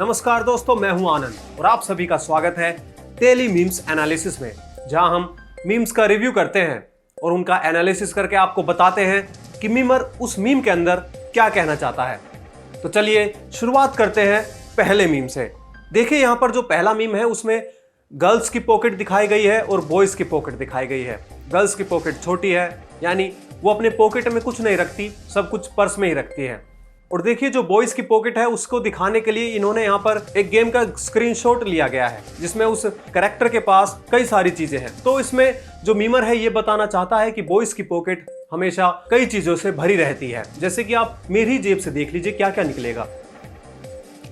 नमस्कार दोस्तों, मैं हूं आनंद और आप सभी का स्वागत है डेली मीम्स एनालिसिस में, जहां हम मीम्स का रिव्यू करते हैं और उनका एनालिसिस करके आपको बताते हैं कि मीमर उस मीम के अंदर क्या कहना चाहता है। तो चलिए शुरुआत करते हैं पहले मीम से। देखिए यहाँ पर जो पहला मीम है उसमें गर्ल्स की पॉकेट दिखाई गई है और बॉयज की पॉकेट दिखाई गई है। गर्ल्स की पॉकेट छोटी है, यानी वो अपने पॉकेट में कुछ नहीं रखती, सब कुछ पर्स में ही रखती है। और देखिए जो बॉयज की पॉकेट है उसको दिखाने के लिए इन्होंने यहाँ पर एक गेम का स्क्रीनशॉट लिया गया है, जिसमें उस कैरेक्टर के पास कई सारी चीजें हैं। तो इसमें जो मीमर है ये बताना चाहता है कि बॉयज की पॉकेट हमेशा कई चीजों से भरी रहती है। जैसे कि आप मेरी जेब से देख लीजिए क्या क्या निकलेगा।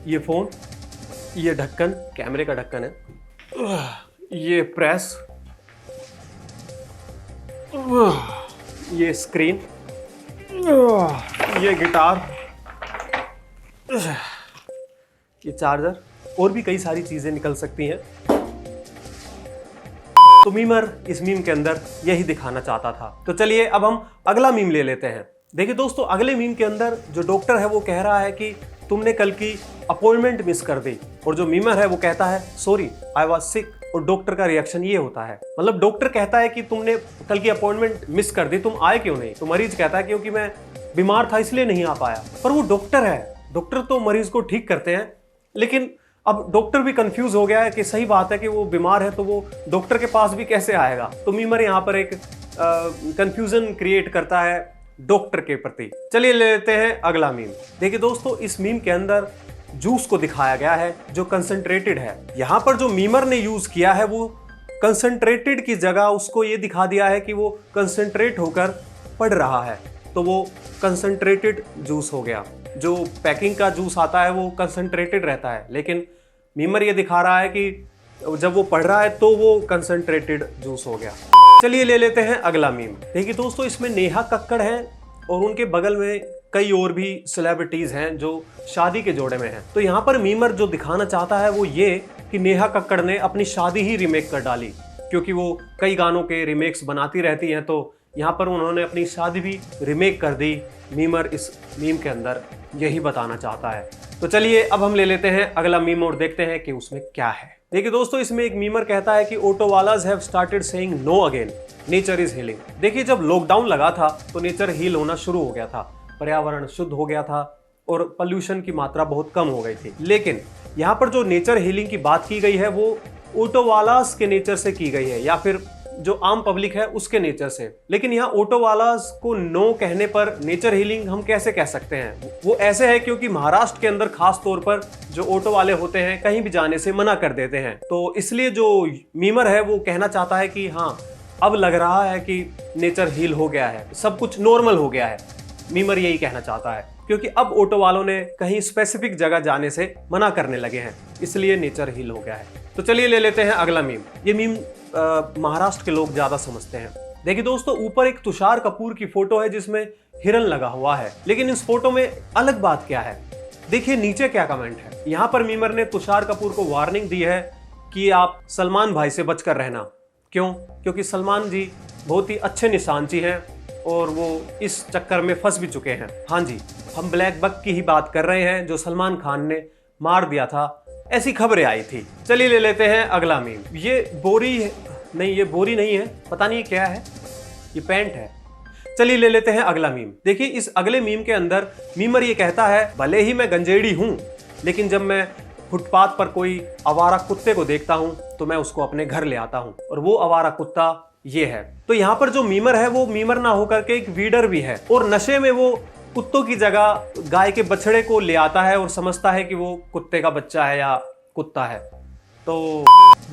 ये फोन, ये ढक्कन, कैमरे का ढक्कन है, ये प्रेस, ये स्क्रीन, ये गिटार, ये चार्जर, और भी कई सारी चीजें निकल सकती हैं। तो मीमर इस मीम के अंदर यही दिखाना चाहता था। तो चलिए अब हम अगला मीम ले लेते हैं। देखिए दोस्तों, अगले मीम के अंदर जो डॉक्टर है वो कह रहा है कि तुमने कल की अपॉइंटमेंट मिस कर दी, और जो मीमर है वो कहता है सॉरी आई वाज सिक, और डॉक्टर का रिएक्शन ये होता है। मतलब डॉक्टर कहता है कि तुमने कल की अपॉइंटमेंट मिस कर दी, तुम आए क्यों नहीं? तो मरीज कहता है क्योंकि मैं बीमार था इसलिए नहीं आ पाया। पर वो डॉक्टर है, डॉक्टर तो मरीज को ठीक करते हैं, लेकिन अब डॉक्टर भी कंफ्यूज हो गया है कि सही बात है कि वो बीमार है तो वो डॉक्टर के पास भी कैसे आएगा। तो मीमर यहाँ पर एक कंफ्यूजन क्रिएट करता है डॉक्टर के प्रति। चलिए ले लेते हैं अगला मीम। देखिए दोस्तों, इस मीम के अंदर जूस को दिखाया गया है जो कंसंट्रेटेड है। यहाँ पर जो मीमर ने यूज किया है वो कंसंट्रेटेड की जगह उसको ये दिखा दिया है कि वो कंसंट्रेट होकर पढ़ रहा है, तो वो कंसंट्रेटेड जूस हो गया। जो पैकिंग का जूस आता है वो कंसंट्रेटेड रहता है, लेकिन मीमर ये दिखा रहा है कि जब वो पढ़ रहा है तो वो कंसंट्रेटेड जूस हो गया। चलिए ले लेते हैं अगला मीम। देखिए दोस्तों, इसमें नेहा कक्कड़ है और उनके बगल में कई और भी सेलिब्रिटीज हैं जो शादी के जोड़े में हैं। तो यहाँ पर मीमर जो दिखाना चाहता है वो ये कि नेहा कक्कड़ ने अपनी शादी ही रीमेक कर डाली, क्योंकि वो कई गानों के रीमेक्स बनाती रहती हैं। तो यहाँ पर उन्होंने अपनी शादी भी रीमेक कर दी। मीमर इस मीम के अंदर यही बताना चाहता है। तो चलिए अब हम ले लेते हैं अगला मीम और देखते हैं कि उसमें क्या है। देखिए दोस्तों, इसमें एक मीमर कहता है कि ऑटो वालाज have started saying no again, nature is healing. देखिए जब लॉकडाउन लगा था तो नेचर हील होना शुरू हो गया था, पर्यावरण शुद्ध हो गया था और पोल्यूशन की मात्रा बहुत कम हो गई थी। लेकिन यहाँ पर जो नेचर हीलिंग की बात की गई है वो ऑटो वालाज के नेचर से की गई है, या फिर जो आम पब्लिक है उसके नेचर से। लेकिन यहाँ ऑटो वालाज को नो कहने पर नेचर हीलिंग हम कैसे कह सकते हैं? वो ऐसे है क्योंकि महाराष्ट्र के अंदर खास तौर पर जो ऑटो वाले होते हैं कहीं भी जाने से मना कर देते हैं। तो इसलिए जो मीमर है वो कहना चाहता है कि हाँ, अब लग रहा है कि नेचर हील हो गया है, सब कुछ नॉर्मल हो गया है। मीमर यही कहना चाहता है, क्योंकि अब ऑटो वालों ने कहीं स्पेसिफिक जगह जाने से मना करने लगे हैं, इसलिए नेचर हील हो गया है। तो चलिए ले लेते हैं अगला मीम। ये मीम महाराष्ट्र के लोग ज्यादा समझते हैं। देखिए दोस्तों, ऊपर एक तुषार कपूर की फोटो है जिसमें हिरन लगा हुआ है, लेकिन इस फोटो में अलग बात क्या है? देखिए नीचे क्या कमेंट है। यहाँ पर मीमर ने तुषार कपूर को वार्निंग दी है कि आप सलमान भाई से बचकर रहना। क्यों? क्योंकि सलमान जी बहुत ही अच्छे निशानची हैं और वो इस चक्कर में फंस भी चुके हैं। हाँ जी, हम ब्लैक बक की ही बात कर रहे हैं जो सलमान खान ने मार दिया था, ऐसी खबरें आई थी। चलिए ले लेते हैं अगला मीम। ये बोरी नहीं, ये बोरी नहीं है, पता नहीं क्या है, ये पैंट है। चलिए ले लेते हैं अगला मीम। देखिए इस अगले मीम के अंदर मीमर ये कहता है, भले ही मैं गंजेड़ी हूं, लेकिन जब मैं फुटपाथ पर कोई आवारा कुत्ते को देखता हूं तो मैं उसको अपने घर ले आता हूं, और वो आवारा कुत्ता ये है। तो यहाँ पर जो मीमर है वो मीमर ना होकर के एक वीडर भी है, और नशे में वो कुत्तों की जगह गाय के बछड़े को ले आता है और समझता है कि वो कुत्ते का बच्चा है या कुत्ता है। तो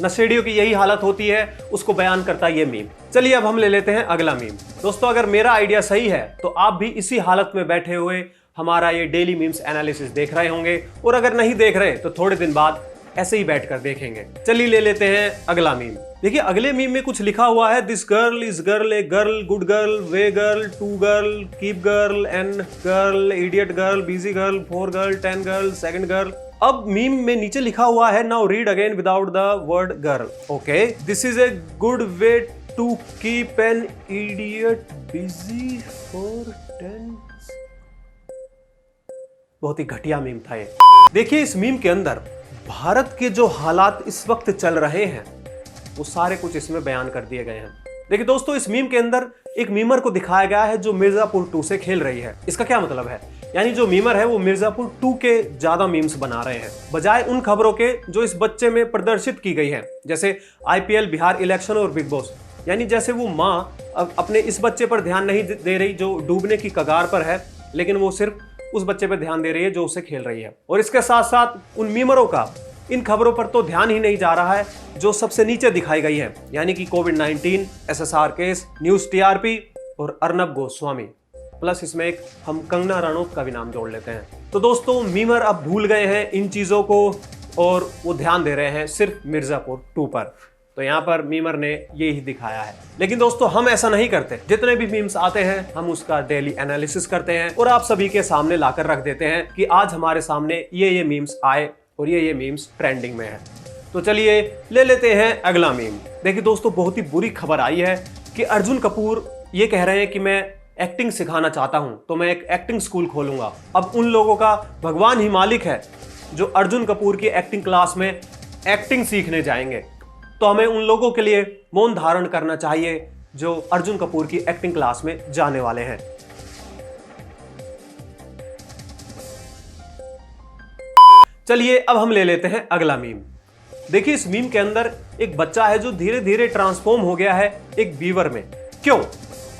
नशेड़ियों की यही हालत होती है, उसको बयान करता है ये मीम। चलिए अब हम ले लेते हैं अगला मीम। दोस्तों, अगर मेरा आइडिया सही है तो आप भी इसी हालत में बैठे हुए हमारा ये डेली मीम्स एनालिसिस देख रहे होंगे, और अगर नहीं देख रहे तो थोड़े दिन बाद ऐसे ही बैठकर देखेंगे। चलिए ले लेते हैं अगला मीम। देखिए अगले मीम में कुछ लिखा हुआ है, this girl is girl, a girl, good girl, way girl, to girl, keep girl, an girl, idiot girl, busy girl, 4 girl, 10 girl, second girl. अब मीम में नीचे लिखा हुआ है, now read again without the word girl. Okay, this is a good way to keep an idiot busy for 10 बहुत ही घटिया meme था ये। देखिए इस मीम के अंदर भारत के जो हालात इस वक्त चल रहे हैं वो सारे कुछ इसमें बयान कर दिए गए हैं। देखिए दोस्तों इस मीम के अंदर एक मीमर को दिखाया गया है जो मिर्जापुर 2 से खेल रही है। इसका क्या मतलब है, यानी जो मीमर है वो मिर्जापुर 2 के ज्यादा मीम्स बना रहे हैं बजाय उन खबरों के जो इस बच्चे में प्रदर्शित की गई है, जैसे IPL, बिहार इलेक्शन और बिग बॉस। यानी जैसे वो माँ अपने इस बच्चे पर ध्यान नहीं दे रही जो डूबने की कगार पर है, लेकिन वो सिर्फ उस बच्चे पर ध्यान दे रही है जो उसे खेल रही है। और इसके साथ साथ उन मीमरों का इन खबरों पर तो ध्यान ही नहीं जा रहा है जो सबसे नीचे दिखाई गई है, यानी कि कोविड-19, SSR केस, न्यूज TRP और अर्नब गोस्वामी। प्लस इसमें एक हम कंगना रनौत का भी नाम जोड़ लेते हैं। तो दोस्तों मीमर अब भूल गए हैं इन चीजों को और वो ध्यान दे रहे हैं सिर्फ मिर्जापुर 2 पर। तो यहाँ पर मीमर ने ये ही दिखाया है। लेकिन दोस्तों हम ऐसा नहीं करते, जितने भी मीम्स आते हैं हम उसका डेली एनालिसिस करते हैं और आप सभी के सामने लाकर रख देते हैं कि आज हमारे सामने ये मीम्स आए और ये मीम्स ट्रेंडिंग में है। तो चलिए ले लेते हैं अगला मीम। देखिए दोस्तों बहुत ही बुरी खबर आई है कि अर्जुन कपूर ये कह रहे हैं कि मैं एक्टिंग सिखाना चाहता हूं तो मैं एक एक्टिंग स्कूल खोलूंगा। अब उन लोगों का भगवान ही मालिक है जो अर्जुन कपूर की एक्टिंग क्लास में एक्टिंग सीखने जाएंगे। तो हमें उन लोगों के लिए मौन धारण करना चाहिए जो अर्जुन कपूर की एक्टिंग क्लास में जाने वाले हैं। चलिए अब हम ले लेते हैं अगला मीम। देखिए इस मीम के अंदर एक बच्चा है जो धीरे धीरे ट्रांसफॉर्म हो गया है एक बीवर में। क्यों?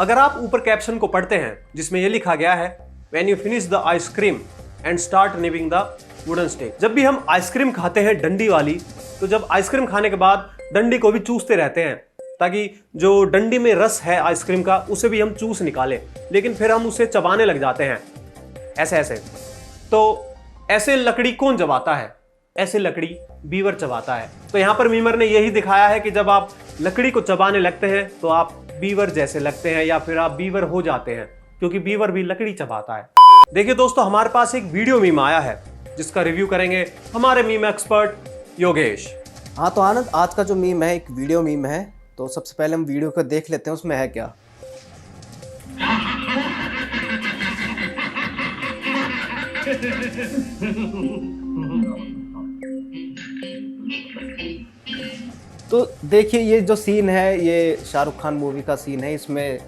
अगर आप ऊपर कैप्शन को पढ़ते हैं जिसमें यह लिखा गया है When you finish the ice cream and start nibbling the wooden stick। जब भी हम आइसक्रीम खाते हैं डंडी वाली, तो जब आइसक्रीम खाने के बाद डंडी को भी चूसते रहते हैं ताकि जो डंडी में रस है आइसक्रीम का उसे भी हम चूस निकालें, लेकिन फिर हम उसे चबाने लग जाते हैं ऐसे ऐसे। तो ऐसे लकड़ी कौन चबाता है? ऐसे लकड़ी बीवर चबाता है। तो यहां पर मीमर ने यही दिखाया है कि जब आप लकड़ी को चबाने लगते हैं तो आप बीवर जैसे लगते हैं या फिर आप बीवर हो जाते हैं, क्योंकि बीवर भी लकड़ी चबाता है। देखिए दोस्तों हमारे पास एक वीडियो मीम आया है जिसका रिव्यू करेंगे हमारे मीम एक्सपर्ट योगेश। हाँ तो आनंद, आज का जो मीम है एक वीडियो मीम है, तो सबसे पहले हम वीडियो को देख लेते हैं उसमें है क्या। तो देखिए ये जो सीन है ये शाहरुख खान मूवी का सीन है। इसमें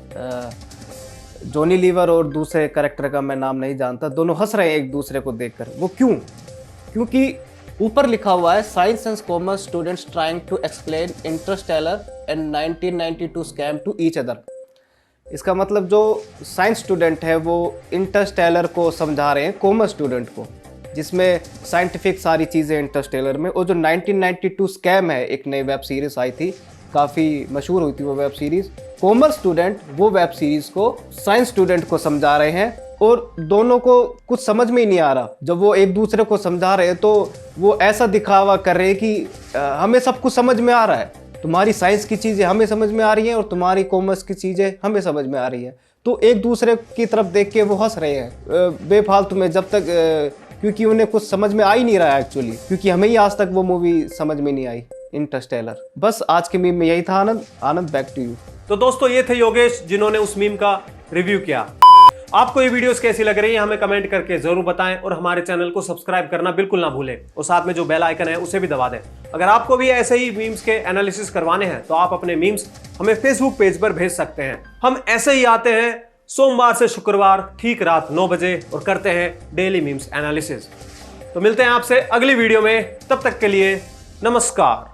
जॉनी लीवर और दूसरे कैरेक्टर का मैं नाम नहीं जानता, दोनों हंस रहे हैं एक दूसरे को देखकर। वो क्यों? क्योंकि ऊपर लिखा हुआ है science and commerce students trying to explain Interstellar and 1992 scam to each other. इसका मतलब जो साइंस स्टूडेंट है वो इंटरस्टेलर को समझा रहे हैं कॉमर्स स्टूडेंट को, जिसमें साइंटिफिक सारी चीज़ें इंटरस्टेलर में। और जो 1992 स्कैम है, एक नई वेब सीरीज़ आई थी, काफ़ी मशहूर हुई थी वो वेब सीरीज़। कॉमर्स स्टूडेंट वो वेब सीरीज़ को साइंस स्टूडेंट को समझा रहे हैं और दोनों को कुछ समझ में ही नहीं आ रहा। जब वो एक दूसरे को समझा रहे हैं तो वो ऐसा दिखावा कर रहे हैं कि हमें सब कुछ समझ में आ रहा है, तुम्हारी साइंस की चीज़ें हमें समझ में आ रही हैं और तुम्हारी कॉमर्स की चीज़ें हमें समझ में आ रही है। तो एक दूसरे की तरफ देख के वो हंस रहे हैं बेफालतू में, जब तक क्योंकि उन्हें कुछ समझ में आ ही नहीं रहा है एक्चुअली, क्योंकि हमें ही आज तक वो मूवी समझ में नहीं आई इंटरस्टेलर। बस आज के मीम में यही था। आनंद बैक टू यू। तो दोस्तों ये थे योगेश जिन्होंने उस मीम का रिव्यू किया। आपको ये वीडियोस कैसी लग रही है हमें कमेंट करके जरूर बताएं और हमारे चैनल को सब्सक्राइब करना बिल्कुल ना भूलें और साथ में जो बेल आइकन है उसे भी दबा दें। अगर आपको भी ऐसे ही मीम्स के एनालिसिस करवाने हैं तो आप अपने मीम्स हमें फेसबुक पेज पर भेज सकते हैं। हम ऐसे ही आते हैं सोमवार से शुक्रवार ठीक रात 9 बजे और करते हैं डेली मीम्स एनालिसिस। तो मिलते हैं आपसे अगली वीडियो में, तब तक के लिए नमस्कार।